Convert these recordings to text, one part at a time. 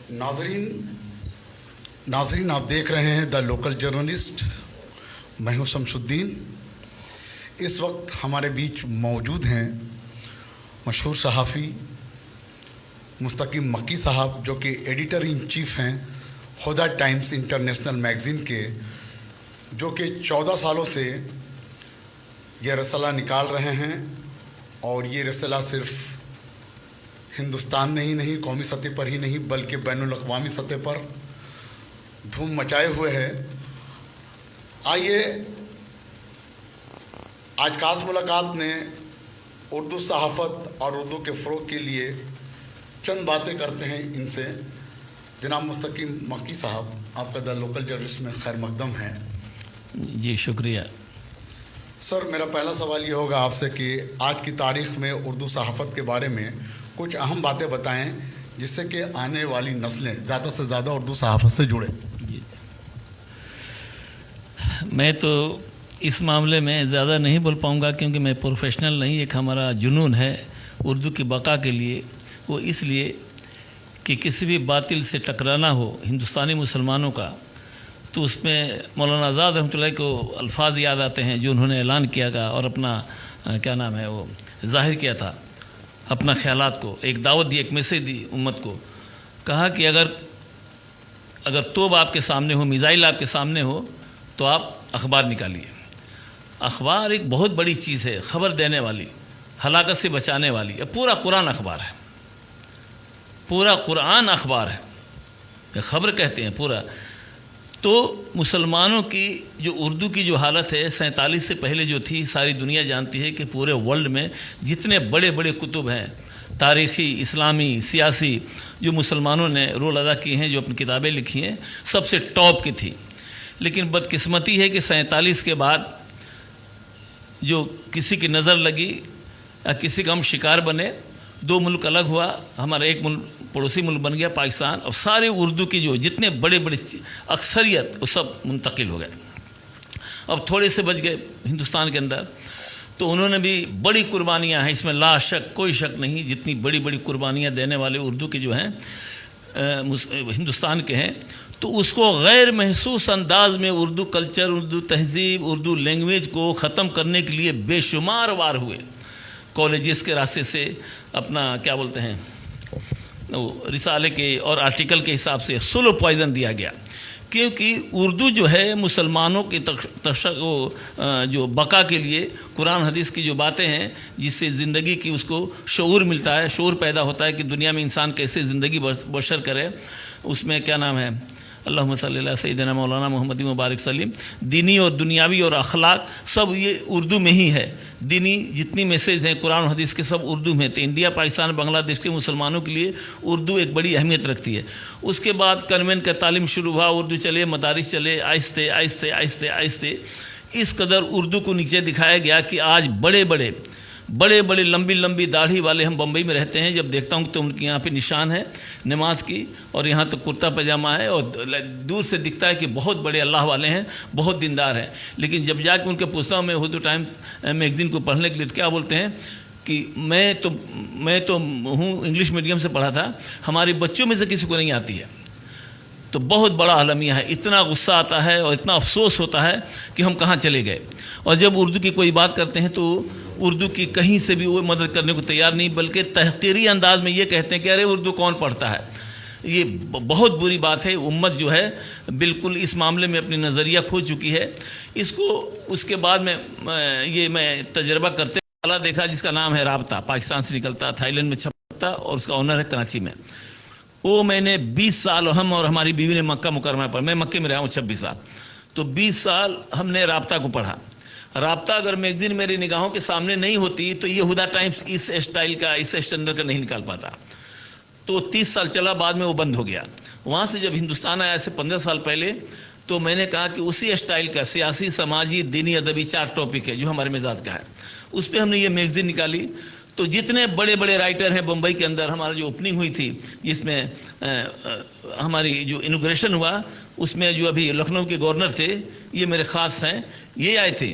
नाजरीन आप देख रहे हैं द लोकल जर्नलिस्ट। मैं हूं शमसुद्दीन। इस वक्त हमारे बीच मौजूद हैं मशहूर सहाफ़ी मुस्तकीम मक्की साहब, जो कि एडिटर इन चीफ़ हैं खुदा टाइम्स इंटरनेशनल मैगज़ीन के, जो कि 14 सालों से ये रसाला निकाल रहे हैं। और ये रसाला सिर्फ़ हिंदुस्तान में ही नहीं, कौमी सतह पर ही नहीं, बल्कि बैनुल-अक़वामी सतह पर धूम मचाए हुए है। आइए आज खास मुलाकात में उर्दू सहाफ़त और उर्दू के फ़रोग़ के लिए चंद बातें करते हैं इनसे। जनाब मुस्तकीम मक्की साहब, आपका द लोकल जर्नलिस्ट में खैर मकदम है। जी शुक्रिया सर। मेरा पहला सवाल ये होगा आपसे कि आज की तारीख़ में उर्दू सहाफ़त के बारे में कुछ अहम बातें बताएं, जिससे कि आने वाली नस्लें ज़्यादा से ज़्यादा उर्दू सहाफ़त से जुड़े। मैं तो इस मामले में ज़्यादा नहीं बोल पाऊँगा, क्योंकि मैं प्रोफेशनल नहीं। एक हमारा जुनून है उर्दू की बका के लिए, वो इसलिए कि किसी भी बातिल से टकराना हो हिंदुस्तानी मुसलमानों का, तो उसमें मौलाना आज़ाद रहमतुल्लाह को अल्फाज याद आते हैं जो उन्होंने ऐलान किया था और अपना क्या नाम है वो ज़ाहिर किया था, अपना ख्यालात को एक दावत दी, एक मैसेज दी उम्मत को। कहा कि अगर तोब आपके सामने हो, मिज़ाइल आपके सामने हो, तो आप अखबार निकालिए। अखबार एक बहुत बड़ी चीज़ है, ख़बर देने वाली, हलाकत से बचाने वाली। पूरा कुरान अखबार है, पूरा कुरान अखबार है, ख़बर कहते हैं पूरा। तो मुसलमानों की जो उर्दू की जो हालत है 47 से पहले जो थी, सारी दुनिया जानती है कि पूरे वर्ल्ड में जितने बड़े बड़े कुतुब हैं, तारीख़ी, इस्लामी, सियासी, जो मुसलमानों ने रोल अदा किए हैं, जो अपनी किताबें लिखी हैं, सबसे टॉप की थी। लेकिन बदकिस्मती है कि 47 के बाद जो किसी की नज़र लगी या किसी का हम शिकार बने, दो मुल्क अलग हुआ, हमारा एक मुल्क पड़ोसी मुल्क बन गया पाकिस्तान, और सारे उर्दू की जो जितने बड़े बड़े अक्सरियत वो सब मुंतकिल हो गए। अब थोड़े से बच गए हिंदुस्तान के अंदर। तो उन्होंने भी बड़ी कुर्बानियाँ हैं, इसमें ला शक, कोई शक नहीं। जितनी बड़ी बड़ी कुर्बानियाँ देने वाले उर्दू के जो हैं हिंदुस्तान के हैं, तो उसको गैर महसूस अंदाज में उर्दू कल्चर, उर्दू तहजीब, उर्दू लैंग्वेज को ख़त्म करने के लिए बेशुमार वार हुए। कॉलेजेस के रास्ते से अपना क्या बोलते हैं रिसाले के और आर्टिकल के हिसाब से स्लो पॉइजन दिया गया, क्योंकि उर्दू जो है मुसलमानों की जो बका के लिए कुरान हदीस की जो बातें हैं, जिससे ज़िंदगी की उसको शऊर मिलता है, शऊर पैदा होता है कि दुनिया में इंसान कैसे ज़िंदगी बशर करे। उसमें क्या नाम है, अल्लाहुम्मा सल्ली अला सय्यिदिना मौलाना मुहम्मद मुबारक सलीम। दीनी और दुनियावी और अखलाक सब ये उर्दू में ही है। दीनी जितनी मैसेज हैं कुरान हदीस के सब उर्दू में। तो इंडिया, पाकिस्तान, बांग्लादेश के मुसलमानों के लिए उर्दू एक बड़ी अहमियत रखती है। उसके बाद कन्वेंट का तालीम शुरू हुआ, उर्दू चले, मदारिस चले, आहिस्ते आहिस्ते आहिस्ते आहिस्ते इस कदर उर्दू को नीचे दिखाया गया कि आज बड़े बड़े लंबी लंबी दाढ़ी वाले, हम बम्बई में रहते हैं, जब देखता हूँ तो उनके यहाँ पे निशान है नमाज की, और यहाँ तो कुर्ता पैजामा है, और दूर से दिखता है कि बहुत बड़े अल्लाह वाले हैं, बहुत दीनदार हैं। लेकिन जब जाके उनके पूछता हूँ मैं उर्दू टाइम मैगज़ीन को पढ़ने के लिए, तो क्या बोलते हैं कि मैं तो हूँ इंग्लिश मीडियम से पढ़ा था, हमारे बच्चों में से किसी को नहीं आती है। तो बहुत बड़ा अलमिया है। इतना गुस्सा आता है और इतना अफसोस होता है कि हम कहाँ चले गए। और जब उर्दू की कोई बात करते हैं तो उर्दू की कहीं से भी वो मदद करने को तैयार नहीं, बल्कि तहक़ीरी अंदाज में ये कहते हैं कि अरे उर्दू कौन पढ़ता है। ये बहुत बुरी बात है। उम्मत जो है बिल्कुल इस मामले में अपनी नज़रिया खो चुकी है। इसको उसके बाद में मैं तजर्बा करते वाला देखा, जिसका नाम है राबता, पाकिस्तान से निकलता, थाईलैंड में छपता, और उसका ओनर है कराची में। वो मैंने 20 साल, हम और हमारी बीवी ने मक्का मुकरमा पर, मैं मक्के में रहा हूँ 26 साल, तो 20 साल हमने राबता को पढ़ा। राबता अगर मैगज़ीन मेरी निगाहों के सामने नहीं होती तो ये हुदा टाइम्स इस स्टाइल का, इस स्टैंडर्ड का नहीं निकाल पाता। तो 30 साल चला, बाद में वो बंद हो गया। वहाँ से जब हिंदुस्तान आया से 15 साल पहले, तो मैंने कहा कि उसी स्टाइल का सियासी, समाजी, दीनी, अदबी 4 टॉपिक है जो हमारे मिजाज का है, उस पर हमने ये मैगज़ीन निकाली। तो जितने बड़े बड़े राइटर हैं बम्बई के अंदर, हमारा जो ओपनिंग हुई थी, जिसमें हमारी जो इनॉग्रेशन हुआ, उसमें जो अभी लखनऊ के गवर्नर थे, ये मेरे ख़ास हैं, ये आए थे।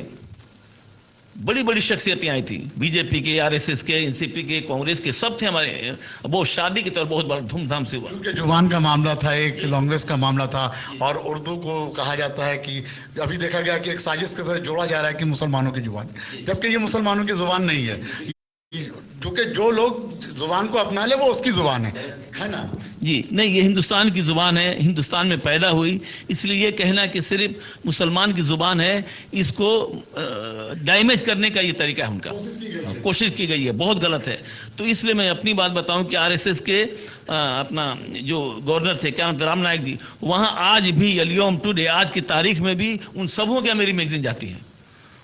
बड़ी बड़ी शख्सियतें आई थी, बीजेपी के, आरएसएस के, एनसीपी के, कांग्रेस के, सब थे हमारे। वो शादी की तरह बहुत बड़ा धूमधाम से हुआ। क्योंकि जुबान का मामला था, एक कांग्रेस का मामला था, और उर्दू को कहा जाता है कि अभी देखा गया कि एक साजिश के साथ जोड़ा जा रहा है कि मुसलमानों की जुबान, जबकि ये मुसलमानों की जुबान नहीं है, क्योंकि जो लोग जुबान को अपना ले वो उसकी जुबान है ना जी। नहीं, ये हिंदुस्तान की ज़ुबान है, हिंदुस्तान में पैदा हुई, इसलिए ये कहना कि सिर्फ मुसलमान की ज़ुबान है, इसको डैमेज करने का ये तरीका है उनका, कोशिश की गई है, बहुत गलत है। तो इसलिए मैं अपनी बात बताऊं कि आरएसएस के अपना जो गवर्नर थे, क्या राम नायक जी, वहाँ आज भी अलियोम टुडे, आज की तारीख में भी उन सबों के मेरी मैगजीन जाती है,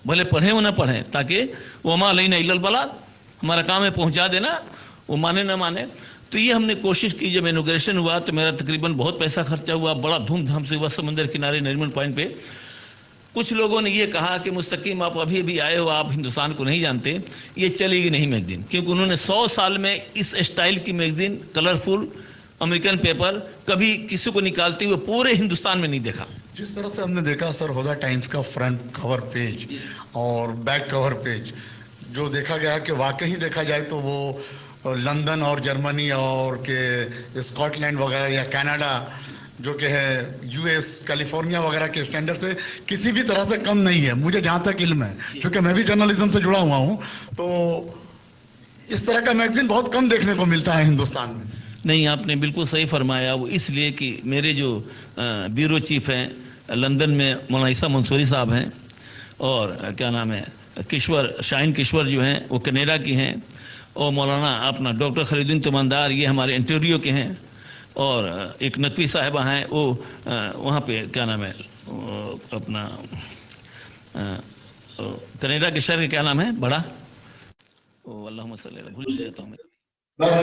भले पढ़ें वो ना पढ़ें, ताकि वो मा अलैना इल्लल बलाग, हमारा काम है पहुँचा देना, वो माने ना माने। तो ये हमने कोशिश की। जब इनोग्रेशन हुआ तो मेरा तकरीबन बहुत पैसा खर्चा हुआ, बड़ा धूमधाम से हुआ, समंदर किनारे नरीमन पॉइंट पे। कुछ लोगों ने ये कहा कि मुस्तकीम आप अभी भी आए हो, आप हिंदुस्तान को नहीं जानते, ये चलेगी नहीं मैगजीन, क्योंकि उन्होंने 100 साल में इस स्टाइल की मैगजीन, कलरफुल अमेरिकन पेपर, कभी किसी को निकालते हुए पूरे हिंदुस्तान में नहीं देखा। जिस तरह से हमने देखा सरहोदा टाइम्स का फ्रंट कवर पेज और बैक कवर पेज, जो देखा गया कि वाकई देखा जाए तो वो लंदन और जर्मनी और के स्कॉटलैंड वगैरह या कनाडा जो कि है यूएस, कैलिफोर्निया वगैरह के स्टैंडर्ड से किसी भी तरह से कम नहीं है, मुझे जहाँ तक इल्म है, क्योंकि मैं भी जर्नलिज्म से जुड़ा हुआ हूँ। तो इस तरह का मैगजीन बहुत कम देखने को मिलता है हिंदुस्तान में। नहीं, आपने बिल्कुल सही फरमाया। वो इसलिए कि मेरे जो ब्यूरो चीफ हैं लंदन में, मौलाना ईसा मंसूरी साहब हैं, और क्या नाम है, शाहीन किश्वर जो हैं वो कनाडा की हैं, और मौलाना अपना डॉक्टर खलीदुद्दीन तुमंदार ये हमारे इंटरव्यू के हैं, और एक नकवी साहिबा हैं वो वहाँ पे क्या नाम है अपना कनाडा के शहर का क्या नाम है बड़ा, अल्लाहुम्मा सल्ली अलैहि, भूल जाता हूँ मैं,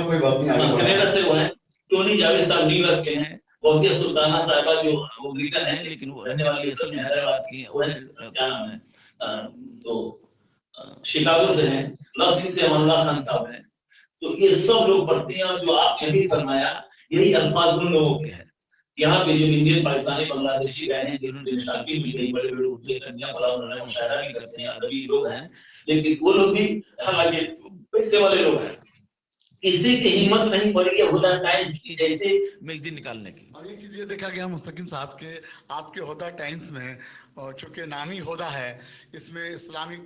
कोई बात नहीं, कनाडा से वो हैं, टोनी जावेद साहब न्यूयॉर्क के हैं, फौजिया सुल्ताना साहिबा जो वो अमेरिकन है लेकिन वो रहने वाली असल में हैदराबाद की है, और क्या नाम है तो शिकागो से हैं, लफ्ज़ से अमल्ला खान साहब हैं। तो ये सब लोग पढ़ते हैं, और जो आपने भी फरमाया यही अल्फाज उन लोगों के हैं। यहाँ पे जो इंडियन, पाकिस्तानी, बांग्लादेशी गए हैं, जिन्होंने शादी मिल गई, बड़े बड़े उर्दू कन्या फलाना मुशायरा भी करते हैं, अदबी लोग हैं, लेकिन वो लोग भी हालांकि पैसे वाले लोग हैं, किसी की हिम्मत नहीं पड़ी है हुदा टाइम्स की जैसे मैगजीन निकालने की। और एक चीज ये देखा गया मुस्तकीम साहब के आपके हुदा टाइम्स में, चूंकि नामी हुदा है, इसमें इस्लामिक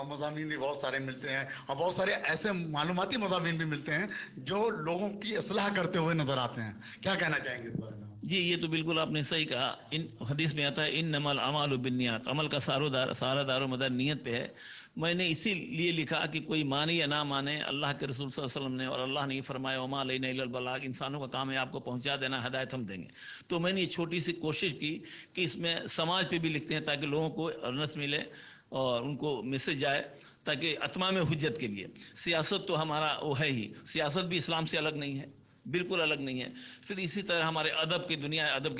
मज़ामीन भी बहुत सारे मिलते हैं, और बहुत सारे ऐसे मालूमाती मज़ामीन भी मिलते हैं जो लोगों की इस्लाह करते हुए नजर आते हैं। क्या कहना चाहेंगे इस बारे में? जी, ये तो बिल्कुल आपने सही कहा। इन हदीस में आता है इन्नमल अमालु बिन्नियात, अमल का सारा दारो मदार नियत पे है। मैंने इसीलिए लिखा कि कोई माने या ना माने, अल्लाह के रसूल सल्लल्लाहु अलैहि वसल्लम ने और अल्लाह ने फरमाया वमा अलैना इल्लल बलाग, इंसानों का काम है आपको पहुंचा देना, हिदायत हम देंगे। तो मैंने ये छोटी सी कोशिश की कि इसमें समाज पे भी लिखते हैं ताकि लोगों को अर्नस मिले और उनको मैसेज जाए, ताकि अतमाम हुज्जत के लिए। सियासत तो हमारा वो है ही, सियासत भी इस्लाम से अलग नहीं है, बिल्कुल अलग नहीं है। फिर इसी तरह हमारे अदब की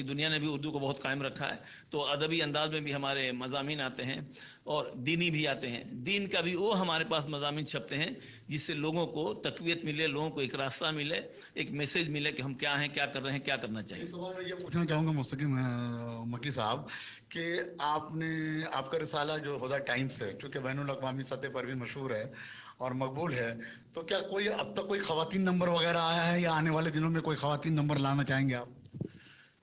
दुनिया ने भी उर्दू को बहुत कायम रखा है, तो अदबी अंदाज में भी हमारे मज़ामीन आते हैं और दीनी भी आते हैं। दीन का भी वो हमारे पास मज़ामीन छपते हैं जिससे लोगों को तक़वियत मिले, लोगों को एक रास्ता मिले, एक मैसेज मिले कि हम क्या हैं, क्या कर रहे हैं, क्या करना चाहिए। इस सवाल में ये पूछना चाहूँगा मुस्तकीम मकी साहब कि आपका रिसाला जो हुदा टाइम्स है, चूँकि बैनुल अक़वामी सतह पर भी मशहूर है और मकबूल है, तो क्या कोई अब तक कोई ख़वातीन नंबर वगैरह आया है या आने वाले दिनों में कोई ख़वातीन नंबर लाना चाहेंगे आप?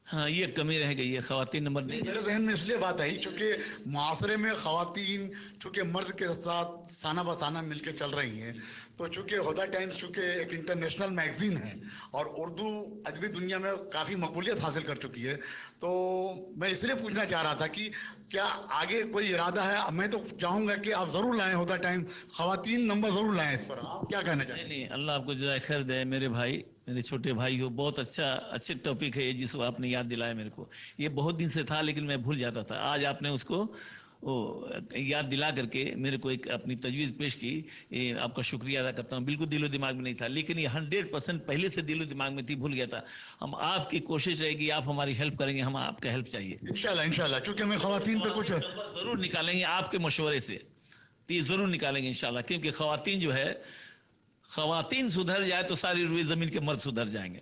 हाँ, ये कमी रह गई है, ख़वातीन नंबर नहीं। मेरे जहन में इसलिए बात आई चूँकि माशरे में ख़वातीन चूँकि मर्द के साथ साना बसाना मिल के चल रही हैं, तो चूँकि हुदा टाइम्स चूँकि एक इंटरनेशनल मैगज़ीन है और उर्दू अदबी दुनिया में काफ़ी मकबूलियत हासिल कर चुकी है, तो मैं इसलिए पूछना चाह रहा था कि क्या आगे कोई इरादा है? मैं तो चाहूँगा कि आप ज़रूर लाएँ हुदा टाइम्स, ख़वातीन नंबर ज़रूर लाएँ इस पर। आप क्या कहना चाहेंगे? नहीं, अल्लाह आपको जज़ाए खैर दे मेरे भाई, मेरे छोटे भाई हो। बहुत अच्छे टॉपिक है ये जिसको आपने याद दिलाया मेरे को। ये बहुत दिन से था लेकिन मैं भूल जाता था, आज आपने उसको वो याद दिला करके मेरे को एक अपनी तजवीज़ पेश की, ये आपका शुक्रिया अदा करता हूँ। बिल्कुल दिलो दिमाग में नहीं था, लेकिन ये 100% पहले से दिलो दिमाग में थी, भूल गया था। हम आपकी कोशिश रहेगी, आप हमारी हेल्प करेंगे, हम आपका हेल्प चाहिए इंशाल्लाह चूँकि मैं ख़वातीन पे कुछ ज़रूर निकालेंगे आपके मशवरे से, तो ये ज़रूर निकालेंगे इंशाल्लाह, क्योंकि ख़वातीन जो है, ख़वातीन सुधर जाए तो सारी रुई ज़मीन के मर्द सुधर जाएंगे।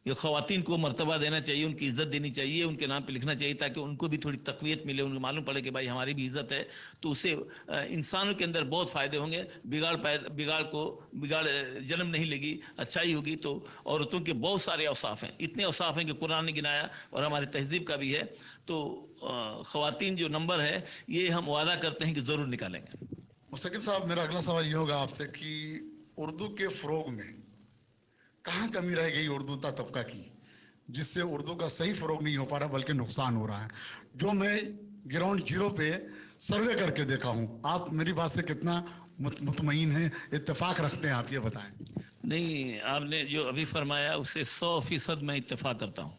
ये ख़वातीन को मर्तबा देना चाहिए, उनकी इज़्ज़त देनी चाहिए, उनके नाम पे लिखना चाहिए ताकि उनको भी थोड़ी तक़वियत मिले, उनको मालूम पड़े कि भाई हमारी भी इज़्ज़त है। तो उससे इंसानों के अंदर बहुत फ़ायदे होंगे, बिगाड़ जन्म नहीं लेगी, अच्छाई होगी। तो औरतों के बहुत सारे औसाफ हैं, इतने औसाफ हैं कि कुरान ने गिनाया और हमारी तहज़ीब का भी है। तो ख़वातीन जो नंबर है ये हम वादा करते हैं कि ज़रूर निकालेंगे। मुस्तकिब साहब, मेरा अगला सवाल ये होगा आपसे कि उर्दू के फ़रोग़ में कहाँ कमी रह गई उर्दू तबका की, जिससे उर्दू का सही फ़रोग़ नहीं हो पा रहा बल्कि नुकसान हो रहा है, जो मैं ग्राउंड जीरो पे सर्वे करके देखा हूँ। आप मेरी बात से कितना मुतमईन हैं, इत्तेफाक रखते हैं, आप ये बताएं। नहीं, आपने जो अभी फरमाया उससे 100% मैं इत्तेफाक करता हूँ।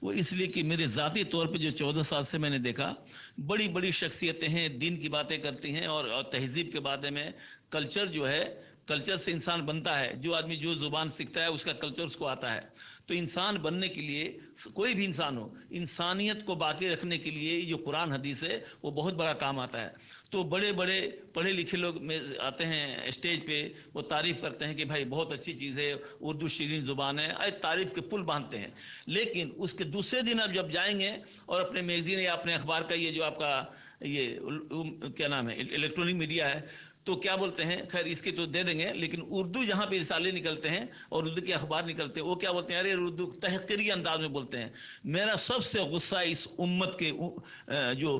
वो इसलिए कि मेरे ज़ाती तौर पे जो 14 साल से मैंने देखा, बड़ी बड़ी शख्सियतें हैं, दीन की बातें करती हैं और तहज़ीब के बारे में। कल्चर जो है, कल्चर से इंसान बनता है। जो आदमी जो ज़ुबान सीखता है उसका कल्चर उसको आता है। तो इंसान बनने के लिए, कोई भी इंसान हो, इंसानियत को बाकी रखने के लिए जो कुरान हदीस है वो बहुत बड़ा काम आता है। तो बड़े बड़े पढ़े लिखे लोग में आते हैं स्टेज पे, वो तारीफ़ करते हैं कि भाई बहुत अच्छी चीज़ है, उर्दू शीरीन ज़ुबान है, ऐसे तारीफ़ के पुल बांधते हैं। लेकिन उसके दूसरे दिन आप जब जाएंगे और अपने मैगज़ीन या अपने अखबार का ये जो आपका ये क्या नाम है, इलेक्ट्रॉनिक मीडिया है, तो क्या बोलते हैं, खैर इसके तो दे देंगे, लेकिन उर्दू जहाँ पे रिसाले निकलते हैं और उर्दू के अखबार निकलते हैं, वो क्या बोलते हैं, अरे उर्दू तहक़ीरी अंदाज में बोलते हैं। मेरा सबसे गुस्सा इस उम्मत के जो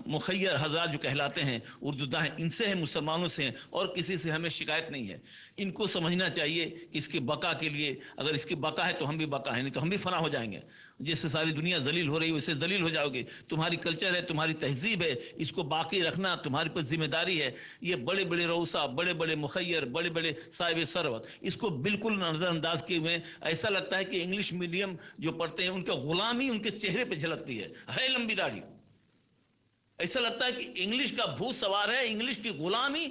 मुखय्यर हज़रात जो कहलाते हैं उर्दू दाएं, इनसे है, मुसलमानों से हैं, और किसी से हमें शिकायत नहीं है। इनको समझना चाहिए कि इसकी बका के लिए, अगर इसकी बका है तो हम भी बका है, नहीं तो हम भी फना हो जाएंगे। जैसे सारी दुनिया जलील हो रही है वैसे जलील हो जाओगे। तुम्हारी कल्चर है, तुम्हारी तहजीब है, इसको बाकी रखना तुम्हारी पर जिम्मेदारी है। ये बड़े बड़े रऊसा, बड़े बड़े मुखय्यर, बड़े बड़े साहिब सरवत, इसको बिल्कुल नज़रअंदाज किए हुए। ऐसा लगता है कि इंग्लिश मीडियम जो पढ़ते हैं उनका गुलामी उनके चेहरे पर झलकती है लंबी दाढ़ी। ऐसा लगता है कि इंग्लिश का भूत सवार है, इंग्लिश की गुलामी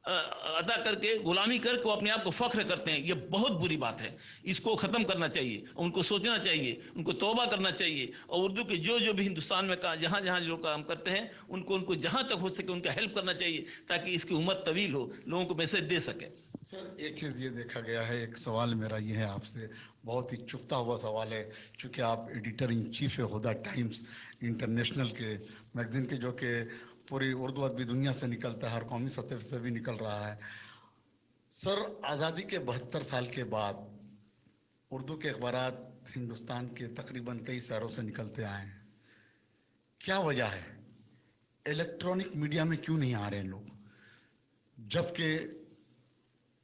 अदा करके, गुलामी करके वो अपने आप को फख्र करते हैं। ये बहुत बुरी बात है, इसको ख़त्म करना चाहिए, उनको सोचना चाहिए, उनको तौबा करना चाहिए। और उर्दू के जो भी हिंदुस्तान में जहाँ जहाँ लोग काम करते हैं उनको जहाँ तक हो सके उनका हेल्प करना चाहिए, ताकि इसकी उम्र तवील हो, लोगों को मैसेज दे सके। सर, एक चीज़ ये देखा गया है, एक सवाल मेरा ये है आपसे, बहुत ही चुभता हुआ सवाल है, चूँकि आप एडिटर इन चीफ है हुदा टाइम्स इंटरनेशनल के मैगज़ीन के, जो कि पूरी उर्दू अदबी दुनिया से निकलता है, हर कौमी सतह से भी निकल रहा है। सर, आज़ादी के 72 साल के बाद उर्दू के अखबारात हिंदुस्तान के तकरीबन कई शहरों से निकलते आए हैं। क्या वजह है? इलेक्ट्रॉनिक मीडिया में क्यों नहीं आ रहे हैं लोग? जबकि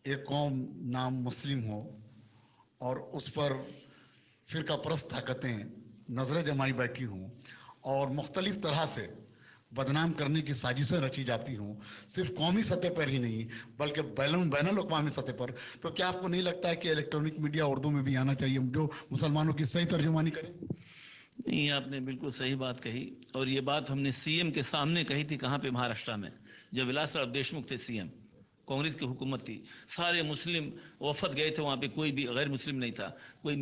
एक कौम नाम मुस्लिम हो और उस पर फ़िरका परस्त ताकतें नज़रें जमाई बैठी हों और मुख्तलिफ़ तरह से बदनाम करने की साजिशें रची जाती हों, सिर्फ कौमी सतह पर ही नहीं बल्कि बैनुल अक़वामी सतह पर, तो क्या आपको नहीं लगता है कि इलेक्ट्रॉनिक मीडिया उर्दू में भी आना चाहिए, जो मुसलमानों की सही तर्जुमानी करे? नहीं, आपने बिल्कुल सही बात कही, और ये बात हमने सीएम के सामने कही थी। कहाँ पे? महाराष्ट्र में, जब विलासराव देशमुख थे सीएम, कांग्रेस की हुकूमत थी, सारे मुस्लिम वफद गए थे वहाँ पे, कोई भी गैर मुस्लिम नहीं था। कोई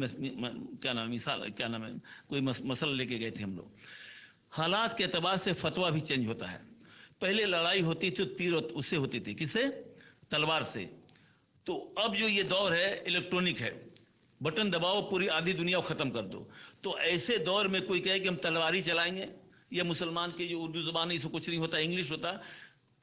कोई मसला लेके गए थे हम लोग। हालात के अतबार से फतवा भी चेंज होता है। पहले लड़ाई होती थी तीर उससे होती थी, किससे? तलवार से। तो अब जो ये दौर है इलेक्ट्रॉनिक है, बटन दबाओ पूरी आधी दुनिया को ख़त्म कर दो। तो ऐसे दौर में कोई कहे कि हम तलवारी चलाएंगे, या मुसलमान की जो उर्दू ज़ुबान है इसको कुछ नहीं होता, इंग्लिश होता,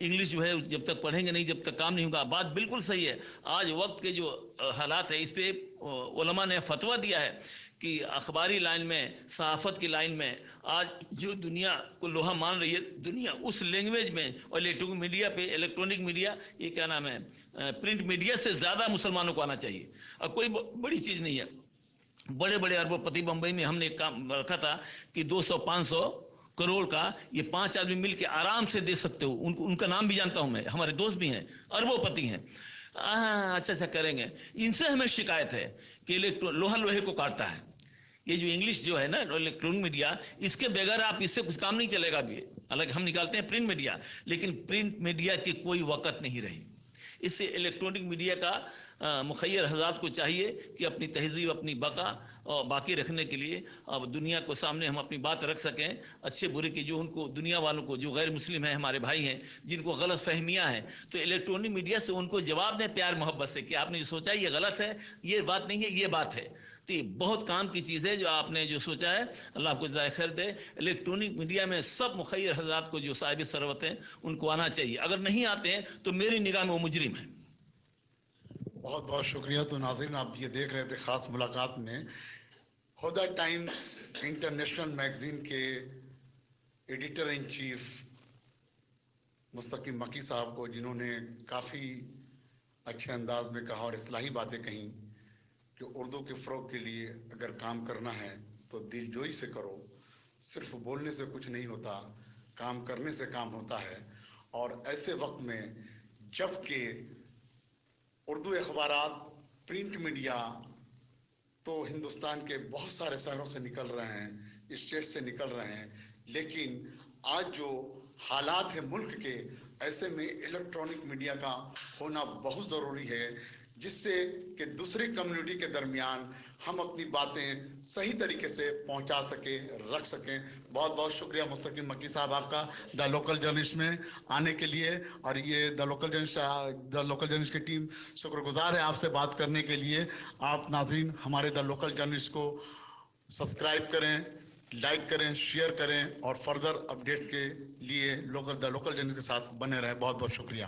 इंग्लिश जो है जब तक पढ़ेंगे नहीं, जब तक काम नहीं होगा। बात बिल्कुल सही है। आज वक्त के जो हालात है, इस पर उलमा ने फतवा दिया है कि अखबारी लाइन में, सहाफ़त की लाइन में, आज जो दुनिया को लोहा मान रही है, दुनिया उस लैंग्वेज में, और इलेक्ट्रॉनिक मीडिया, ये क्या नाम है, प्रिंट मीडिया से ज़्यादा मुसलमानों को आना चाहिए। और कोई बड़ी चीज़ नहीं है। बड़े बड़े अरबपति बम्बई में हमने काम रखा था कि 200-500 करोड़ का ये 5 आदमी मिल के आराम से दे सकते हो। उनका नाम भी जानता हूँ मैं, हमारे दोस्त भी हैं, अरबोपति हैं। अच्छा करेंगे। इनसे हमें शिकायत है कि लोहा लोहे को काटता है। ये जो इंग्लिश जो है ना, इलेक्ट्रॉनिक मीडिया, इसके बगैर आप इससे कुछ काम नहीं चलेगा भी। हालांकि हम निकालते हैं प्रिंट मीडिया, लेकिन प्रिंट मीडिया की कोई वक़्त नहीं रही। इससे इलेक्ट्रॉनिक मीडिया का मुखय्यर हज़रात को चाहिए कि अपनी तहजीब, अपनी बका और बाकी रखने के लिए अब दुनिया को सामने हम अपनी बात रख सकें, अच्छे बुरे की, जो उनको दुनिया वालों को, जो गैर मुस्लिम हैं, हमारे भाई हैं, जिनको गलत फहमियाँ हैं, तो इलेक्ट्रॉनिक मीडिया से उनको जवाब दें प्यार मोहब्बत से कि आपने जो सोचा ये गलत है, ये बात नहीं है, ये बात है। تو یہ بہت کام کی چیز ہے جو آپ نے جو سوچا ہے، اللہ آپ کو جزائے خیر دے۔ الیکٹرانک میڈیا میں سب مخیر حضرات کو جو صاحب ثروت ہیں ان کو آنا چاہیے، اگر نہیں آتے ہیں تو میری نگاہ میں وہ مجرم ہیں۔ بہت بہت شکریہ۔ تو ناظرین، آپ یہ دیکھ رہے تھے خاص ملاقات میں ہدا ٹائمز انٹرنیشنل میگزین کے ایڈیٹر ان چیف مستقیم مکی صاحب کو، جنہوں نے کافی اچھے انداز میں کہا اور اصلاحی باتیں کہیں کہ اردو کے فروغ کے لیے اگر کام کرنا ہے تو دل جوئی سے کرو، صرف بولنے سے کچھ نہیں ہوتا، کام کرنے سے کام ہوتا ہے۔ اور ایسے وقت میں جب کہ اردو اخبارات، پرنٹ میڈیا تو ہندوستان کے بہت سارے شہروں سے نکل رہے ہیں، اسٹیٹ سے نکل رہے ہیں، لیکن آج جو حالات ہیں ملک کے، ایسے میں الیکٹرانک میڈیا کا ہونا بہت ضروری ہے، جس سے کہ دوسری کمیونٹی کے درمیان ہم اپنی باتیں صحیح طریقے سے پہنچا سکیں، رکھ سکیں۔ بہت بہت شکریہ مستقیم مکی صاحب آپ کا دا لوکل جرنلسٹ میں آنے کے لیے، اور یہ دا لوکل جرنلسٹ کی ٹیم شکر گزار ہے آپ سے بات کرنے کے لیے۔ آپ ناظرین ہمارے دا لوکل جرنلسٹ کو سبسکرائب کریں، لائک کریں، شیئر کریں، اور فردر اپڈیٹ کے لیے دا لوکل جرنلسٹ کے ساتھ بنے رہیں۔ بہت بہت شکریہ۔